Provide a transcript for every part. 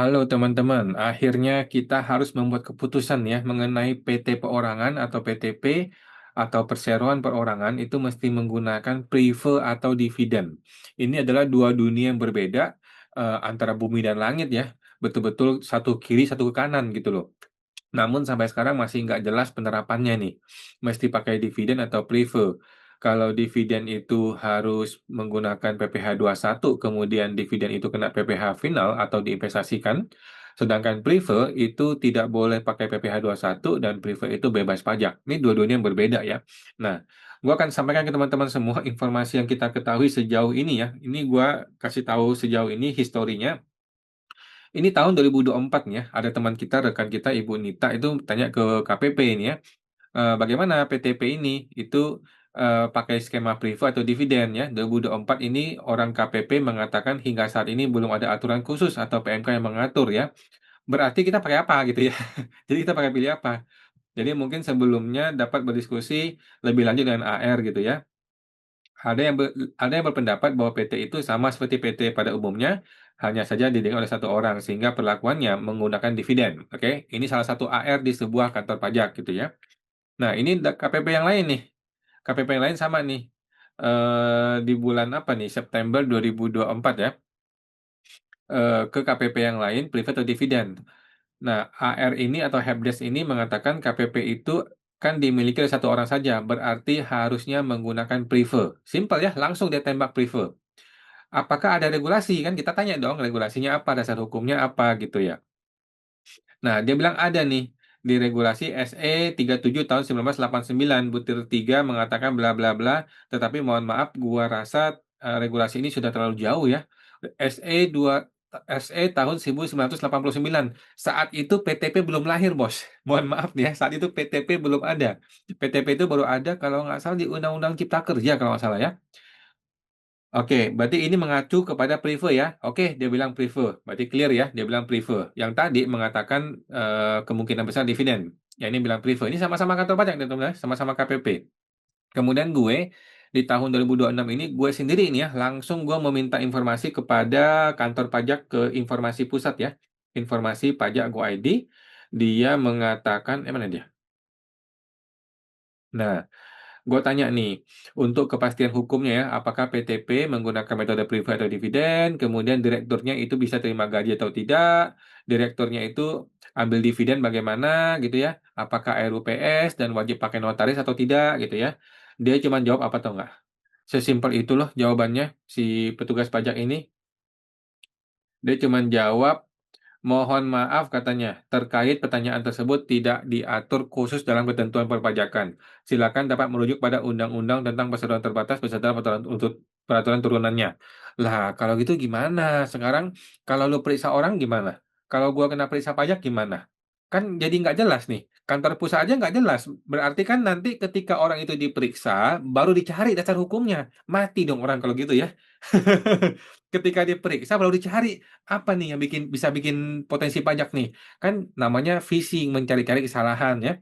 Halo teman-teman, akhirnya kita harus membuat keputusan ya mengenai PT perorangan atau PTP atau perseroan perorangan itu mesti menggunakan prefer atau dividen. Ini adalah dua dunia yang berbeda antara bumi dan langit ya. Betul-betul satu kiri satu ke kanan gitu loh. Namun sampai sekarang masih nggak jelas penerapannya nih. Mesti pakai dividen atau prefer. Kalau dividen itu harus menggunakan PPh satu, kemudian dividen itu kena PPh final atau diinvestasikan. Sedangkan prefer itu tidak boleh pakai PPh satu dan prefer itu bebas pajak. Ini dua-duanya yang berbeda ya. Nah, gua akan sampaikan ke teman-teman semua informasi yang kita ketahui sejauh ini ya. Ini gua kasih tahu sejauh ini historinya. Ini tahun 2024 nih ya, ada teman kita, rekan kita, Ibu Nita itu tanya ke KPP ini ya, bagaimana PTP ini itu pakai skema prefer atau dividen ya. 2024 ini orang KPP mengatakan hingga saat ini belum ada aturan khusus atau PMK yang mengatur ya. Berarti kita pakai apa gitu ya? Jadi kita pakai pilih apa? Jadi mungkin sebelumnya dapat berdiskusi lebih lanjut dengan AR gitu ya. Ada yang ada yang berpendapat bahwa PT itu sama seperti PT pada umumnya, hanya saja dipegang oleh satu orang sehingga perlakuannya menggunakan dividen. Oke, ini salah satu AR di sebuah kantor pajak gitu ya. Nah, ini KPP yang lain nih. KPP yang lain sama nih. Di bulan apa nih? September 2024 ya. Ke KPP yang lain, prefer atau dividen. Nah, AR ini atau helpdesk ini mengatakan KPP itu kan dimiliki oleh satu orang saja, berarti harusnya menggunakan prefer. Simpel ya, langsung dia tembak prefer. Apakah ada regulasi? Kan kita tanya dong, regulasinya apa, dasar hukumnya apa gitu ya. Nah, dia bilang ada nih di regulasi SE 37 tahun 1989 butir 3 mengatakan bla bla bla, tetapi mohon maaf gua rasa regulasi ini sudah terlalu jauh ya. SE 2 SE tahun 1989. Saat itu PTP belum lahir, Bos. Mohon maaf nih ya, saat itu PTP belum ada. PTP itu baru ada kalau nggak salah di Undang-Undang Cipta Kerja kalau nggak salah ya. Oke, berarti ini mengacu kepada prefer ya. Oke, dia bilang prefer. Berarti clear ya, dia bilang prefer. Yang tadi mengatakan kemungkinan besar dividen. Ya ini bilang prefer. Ini sama-sama kantor pajak, teman-teman, ya. Sama-sama KPP. Kemudian gue di tahun 2026 ini gue sendiri ini ya, langsung gue meminta informasi kepada kantor pajak ke informasi pusat ya. Informasi pajak Go ID. Dia mengatakan, mana dia? Nah, gue tanya nih, untuk kepastian hukumnya ya, apakah PTP menggunakan metode prefer atau dividen, kemudian direkturnya itu bisa terima gaji atau tidak, direkturnya itu ambil dividen bagaimana gitu ya, apakah RUPS dan wajib pakai notaris atau tidak gitu ya. Dia cuma jawab apa atau enggak. Sesimpel itu loh jawabannya si petugas pajak ini. Dia cuma jawab, mohon maaf katanya, terkait pertanyaan tersebut tidak diatur khusus dalam ketentuan perpajakan. Silakan dapat merujuk pada Undang-Undang tentang Perseroan Terbatas beserta peraturan untuk peraturan turunannya. Lah, kalau gitu gimana? Sekarang kalau lu periksa orang gimana? Kalau gua kena periksa pajak gimana? Kan jadi nggak jelas nih. Kantor pusat aja nggak jelas. Berarti kan nanti ketika orang itu diperiksa, baru dicari dasar hukumnya. Mati dong orang kalau gitu ya. Ketika diperiksa baru dicari apa nih yang bisa bikin potensi pajak nih? Kan namanya phishing, mencari-cari kesalahan ya.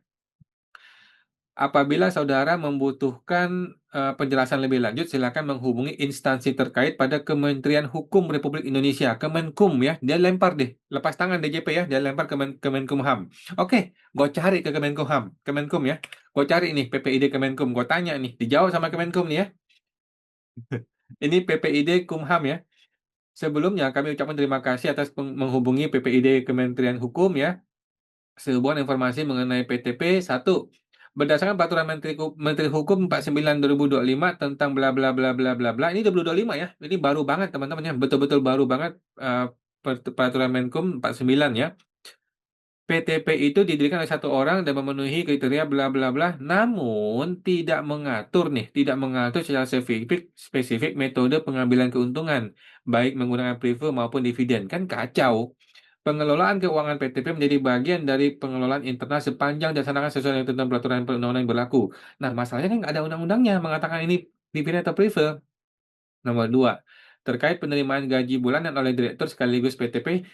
Apabila saudara membutuhkan penjelasan lebih lanjut, silakan menghubungi instansi terkait pada Kementerian Hukum Republik Indonesia, Kemenkum ya. Dia lempar deh, lepas tangan DJP ya, dia lempar ke Kemenkumham. Oke, gue cari ke Kemenkum ya. Gue cari nih PPID Kemenkum, gue tanya nih, dijawab sama Kemenkum nih ya. Ini PPID Kumham ya. Sebelumnya kami ucapkan terima kasih atas menghubungi PPID Kementerian Hukum ya. Sehubungan informasi mengenai PTP satu. Berdasarkan peraturan Menteri Hukum 49 2025 tentang bla bla bla bla bla bla. Ini 2025 ya. Ini baru banget teman-teman ya. Betul-betul baru banget peraturan Menkum 49 ya. PTP itu didirikan oleh satu orang dan memenuhi kriteria bla bla bla, namun tidak mengatur secara spesifik metode pengambilan keuntungan, baik menggunakan prefer maupun dividen. Kan kacau. Pengelolaan keuangan PTP menjadi bagian dari pengelolaan internal sepanjang dilaksanakan sesuai dengan ketentuan peraturan perundang-undan yang berlaku. Nah, masalahnya kan nggak ada undang-undangnya mengatakan ini dividen atau prefer. Nomor dua, terkait penerimaan gaji bulanan oleh direktur sekaligus PTP,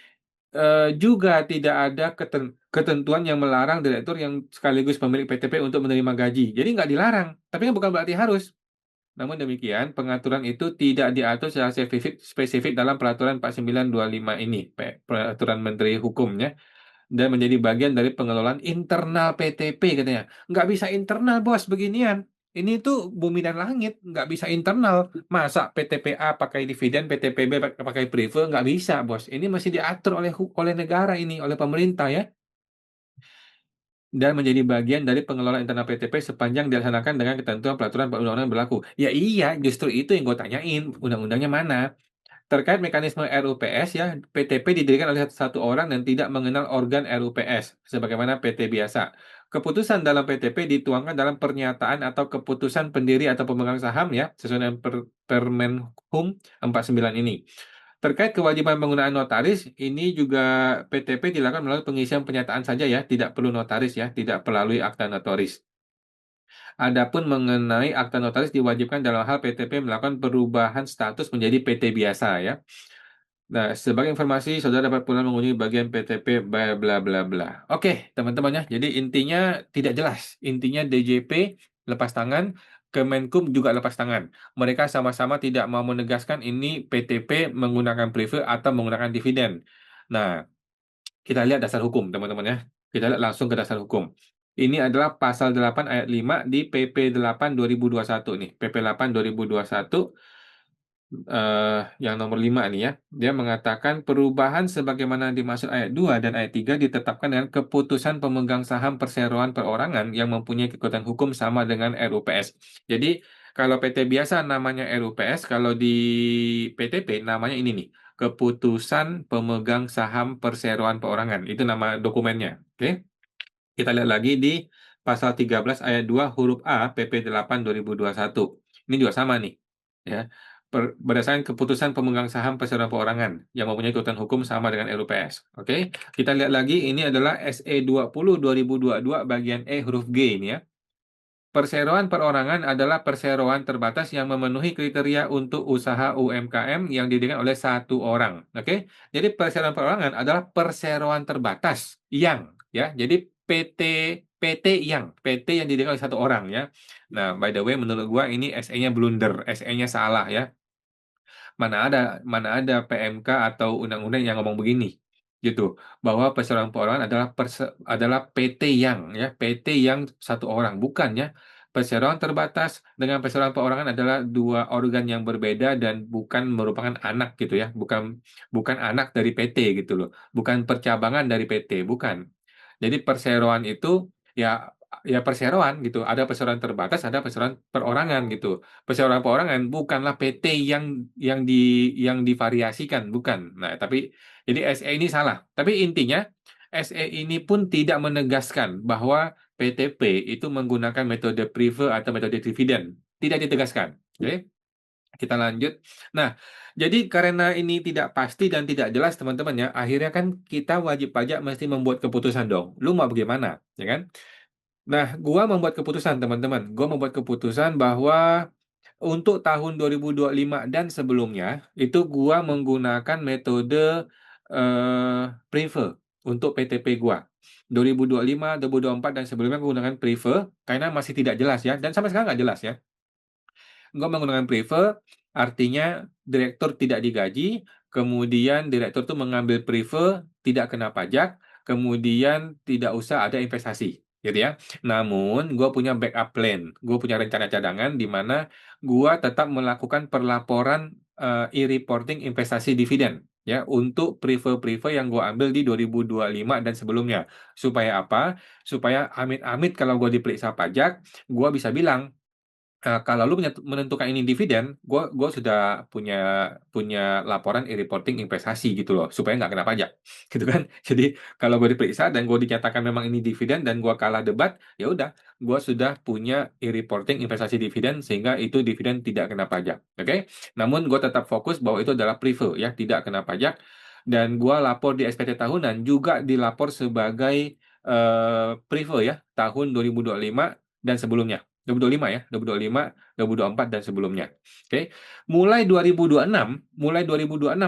juga tidak ada ketentuan yang melarang direktur yang sekaligus pemilik PTP untuk menerima gaji. Jadi nggak dilarang, tapi kan bukan berarti harus. Namun demikian, pengaturan itu tidak diatur secara spesifik dalam Peraturan 4925 ini, Peraturan Menteri Hukum ya, dan menjadi bagian dari pengelolaan internal PTP katanya. Nggak bisa internal, Bos, beginian. Ini tuh bumi dan langit, nggak bisa internal. Masa PTPA pakai dividen, PTPB pakai prefer, nggak bisa, Bos. Ini masih diatur oleh negara ini, oleh pemerintah ya. Dan menjadi bagian dari pengelolaan internal PTP sepanjang dilaksanakan dengan ketentuan peraturan perundang-undangan berlaku. Ya iya, justru itu yang gue tanyain, undang-undangnya mana? Terkait mekanisme RUPS ya, PTP didirikan oleh satu orang dan tidak mengenal organ RUPS, sebagaimana PT biasa. Keputusan dalam PTP dituangkan dalam pernyataan atau keputusan pendiri atau pemegang saham ya, sesuai dengan Permenhum 49 ini. Terkait kewajiban penggunaan notaris, ini juga PTP dilakukan melalui pengisian pernyataan saja ya, tidak perlu notaris ya, tidak melalui akta notaris. Adapun mengenai akta notaris diwajibkan dalam hal PTP melakukan perubahan status menjadi PT biasa ya. Nah, sebagai informasi, saudara dapat pula mengunjungi bagian PTP bla bla bla bla. Oke, teman-teman ya. Jadi intinya tidak jelas. Intinya DJP lepas tangan, Kemenkum juga lepas tangan. Mereka sama-sama tidak mau menegaskan ini PTP menggunakan prefer atau menggunakan dividen. Nah, kita lihat dasar hukum, teman-teman ya. Kita lihat langsung ke dasar hukum. Ini adalah pasal 8 ayat 5 di PP 8 2021 nih. PP 8 2021 yang nomor 5 nih ya. Dia mengatakan perubahan sebagaimana dimaksud ayat 2 dan ayat 3 ditetapkan dengan keputusan pemegang saham perseroan perorangan yang mempunyai kekuatan hukum sama dengan RUPS. Jadi kalau PT biasa namanya RUPS, kalau di PTP namanya ini nih, keputusan pemegang saham perseroan perorangan. Itu nama dokumennya. Oke. Kita lihat lagi di pasal 13 ayat 2 huruf A PP 8 2021. Ini juga sama nih. Ya. Berdasarkan keputusan pemegang saham perseroan perorangan yang mempunyai kekuatan hukum sama dengan RUPS. Oke. Kita lihat lagi ini adalah SE 20 2022 bagian E huruf G ini ya. Perseroan perorangan adalah perseroan terbatas yang memenuhi kriteria untuk usaha UMKM yang didirikan oleh satu orang. Oke, jadi perseroan perorangan adalah perseroan terbatas yang, ya. Jadi PT yang didirikan oleh satu orang, ya. Nah, by the way, menurut gua ini SE-nya blunder, SE-nya salah, ya. Mana ada PMK atau undang-undang yang ngomong begini gitu bahwa perseroan perorangan adalah PT yang satu orang bukan ya. Perseroan terbatas dengan perseroan perorangan adalah dua organ yang berbeda dan bukan merupakan anak gitu ya, bukan bukan anak dari PT gitu loh, bukan percabangan dari PT, bukan. Jadi perseroan itu ya ya perseroan gitu, ada perseroan terbatas, ada perseroan perorangan gitu. Perseroan perorangan bukanlah PT yang divariasikan, bukan. Nah, tapi jadi SE ini salah. Tapi intinya SE ini pun tidak menegaskan bahwa PTP itu menggunakan metode prefer atau metode dividen. Tidak ditegaskan. Oke, kita lanjut. Nah, jadi karena ini tidak pasti dan tidak jelas teman-teman ya, akhirnya kan kita wajib pajak mesti membuat keputusan dong. Lu mau bagaimana, ya kan? Nah, gua membuat keputusan, teman-teman. Gua membuat keputusan bahwa untuk tahun 2025 dan sebelumnya, itu gua menggunakan metode prefer untuk PTP gua. 2025, 2024 dan sebelumnya gua gunakan prefer karena masih tidak jelas ya, dan sampai sekarang nggak jelas ya. Gua menggunakan prefer, artinya direktur tidak digaji, kemudian direktur itu mengambil prefer, tidak kena pajak, kemudian tidak usah ada investasi, gitu ya. Namun, gue punya backup plan, gue punya rencana cadangan di mana gue tetap melakukan perlaporan e-reporting investasi dividen, ya, untuk prefer-prefer yang gue ambil di 2025 dan sebelumnya. Supaya apa? Supaya amit-amit kalau gue diperiksa pajak, gue bisa bilang, kalau lu menentukan ini dividen, gue sudah punya punya laporan e-reporting investasi gitu loh, supaya nggak kena pajak, gitu kan. Jadi kalau gue diperiksa dan gue dinyatakan memang ini dividen dan gue kalah debat, ya udah, gue sudah punya e-reporting investasi dividen sehingga itu dividen tidak kena pajak, oke? Namun gue tetap fokus bahwa itu adalah prefer ya, tidak kena pajak, dan gue lapor di SPT tahunan juga dilapor sebagai prefer ya, tahun 2025 dan sebelumnya. 2025 ya, 2025, 2024 dan sebelumnya. Oke. Mulai 2026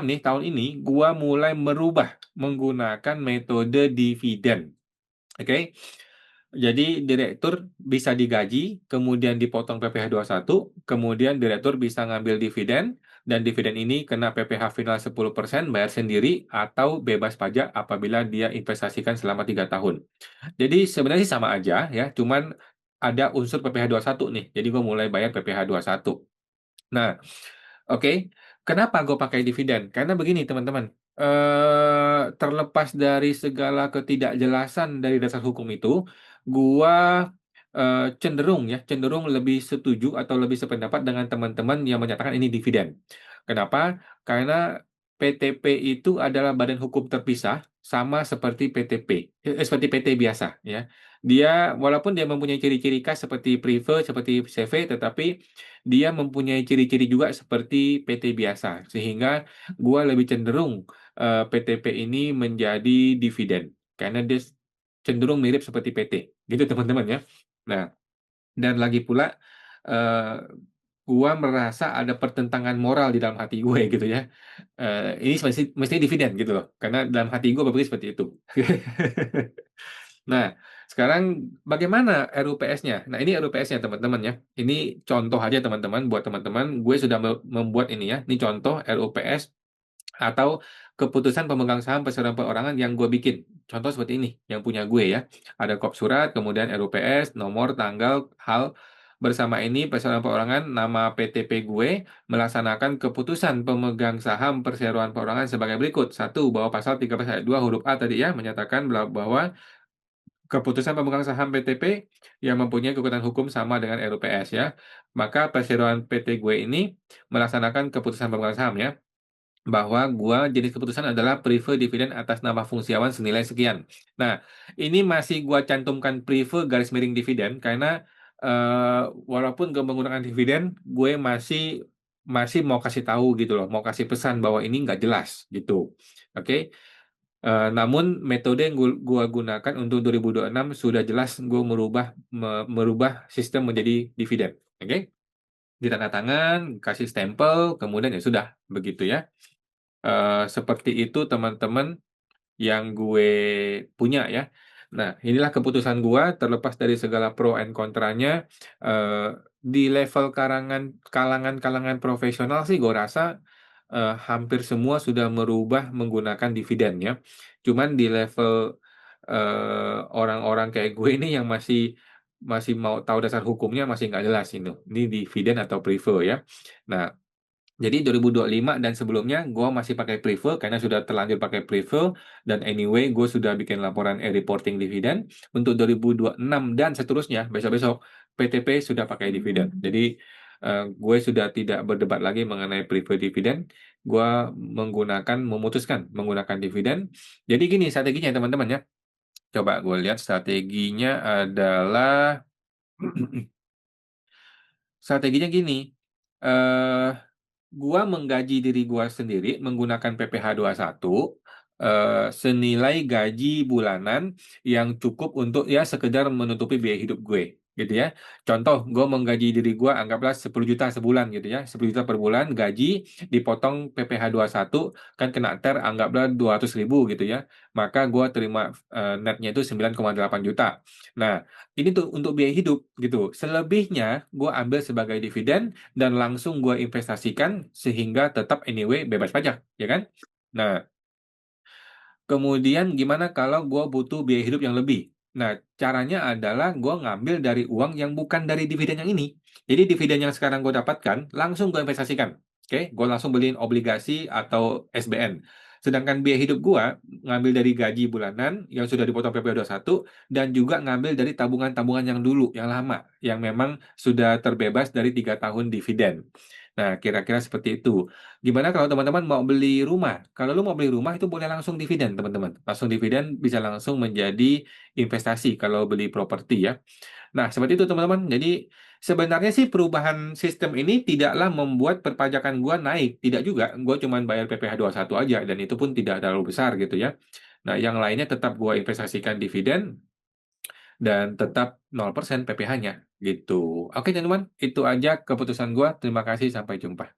nih tahun ini gua mulai merubah menggunakan metode dividen. Oke. Jadi direktur bisa digaji, kemudian dipotong PPh 21, kemudian direktur bisa ngambil dividen, dan dividen ini kena PPh final 10%, bayar sendiri, atau bebas pajak apabila dia investasikan selama 3 tahun. Jadi sebenarnya sih sama aja ya, cuman ada unsur PPh 21 nih. Jadi gue mulai bayar PPh 21. Nah, oke, kenapa gue pakai dividen? Karena begini teman-teman, terlepas dari segala ketidakjelasan dari dasar hukum itu, gua cenderung lebih setuju atau lebih sependapat dengan teman-teman yang menyatakan ini dividen. Kenapa? Karena PTP itu adalah badan hukum terpisah, sama seperti PTP, seperti PT biasa ya. Dia walaupun dia mempunyai ciri-ciri khas seperti prefer, seperti CV, tetapi dia mempunyai ciri-ciri juga seperti PT biasa, sehingga gua lebih cenderung PTP ini menjadi dividen karena dia cenderung mirip seperti PT, gitu teman-teman ya. Nah, dan lagi pula eh, gua merasa ada pertentangan moral di dalam hati gue gitu ya. Ini mesti dividen gitu loh, karena dalam hati gue berpikir seperti itu. Nah, sekarang bagaimana RUPS-nya? Nah, ini RUPS-nya teman-teman ya. Ini contoh aja teman-teman, buat teman-teman. Gue sudah membuat ini ya. Ini contoh RUPS atau keputusan pemegang saham perseroan perorangan yang gue bikin. Contoh seperti ini, yang punya gue ya. Ada kop surat, kemudian RUPS, nomor, tanggal, hal. Bersama ini perseroan perorangan, nama PTP gue melaksanakan keputusan pemegang saham perseroan perorangan sebagai berikut. Satu, bahwa pasal 13 ayat 2 huruf A tadi ya, menyatakan bahwa keputusan pemegang saham PTP yang mempunyai kekuatan hukum sama dengan RUPS ya. Maka perseroan PT gue ini melaksanakan keputusan pemegang saham ya, bahwa jenis keputusan adalah prefer dividen atas nama fungsiawan senilai sekian. Nah, ini masih gua cantumkan prefer garis miring dividen karena walaupun gue menggunakan dividen, gue masih masih mau kasih tahu gitu loh, mau kasih pesan bahwa ini nggak jelas gitu. Oke. Namun metode yang gua gunakan untuk 2026 sudah jelas gue merubah sistem menjadi dividen. Oke? Ditandatangan, kasih stempel, kemudian ya sudah begitu ya. Seperti itu teman-teman yang gue punya ya. Nah, inilah keputusan gue terlepas dari segala pro and kontranya. Di level kalangan profesional sih gue rasa hampir semua sudah merubah menggunakan dividen ya. Cuman di level orang-orang kayak gue ini yang masih masih mau tahu dasar hukumnya masih nggak jelas ini. Ini dividen atau prefer ya. Nah, jadi 2025 dan sebelumnya gue masih pakai prefer karena sudah terlanjur pakai prefer, dan anyway gue sudah bikin laporan e-reporting dividen. Untuk 2026 dan seterusnya besok-besok PTP sudah pakai dividen. Jadi gue sudah tidak berdebat lagi mengenai prefer dividen. Gue memutuskan menggunakan dividen. Jadi gini strateginya teman-teman ya. Coba gue lihat strateginya adalah strateginya gini. eh Gua menggaji diri gua sendiri menggunakan PPh 21 senilai gaji bulanan yang cukup untuk ya sekedar menutupi biaya hidup gue gitu ya. Contoh, gue menggaji diri gua anggaplah 10 juta sebulan gitu ya. 10 juta per bulan gaji dipotong PPh 21 kan kena ter anggaplah 200.000 gitu ya. Maka gua terima netnya itu 9,8 juta. Nah, ini tuh untuk biaya hidup gitu. Selebihnya gua ambil sebagai dividen dan langsung gue investasikan sehingga tetap anyway bebas pajak, ya kan? Nah, kemudian gimana kalau gue butuh biaya hidup yang lebih? Nah, caranya adalah gue ngambil dari uang yang bukan dari dividen yang ini. Jadi dividen yang sekarang gue dapatkan langsung gue investasikan. Oke, gue langsung beliin obligasi atau SBN. Sedangkan biaya hidup gue ngambil dari gaji bulanan yang sudah dipotong PPh 21 dan juga ngambil dari tabungan-tabungan yang dulu, yang lama, yang memang sudah terbebas dari 3 tahun dividen. Nah, kira-kira seperti itu. Gimana kalau teman-teman mau beli rumah? Kalau lu mau beli rumah itu boleh langsung dividen, teman-teman. Langsung dividen bisa langsung menjadi investasi kalau beli properti ya. Nah, seperti itu teman-teman. Jadi sebenarnya sih perubahan sistem ini tidaklah membuat perpajakan gua naik. Tidak juga. Gua cuma bayar PPh 21 aja dan itu pun tidak terlalu besar gitu ya. Nah, yang lainnya tetap gua investasikan dividen dan tetap 0% PPh-nya gitu. Oke, teman-teman, itu aja keputusan gua. Terima kasih, sampai jumpa.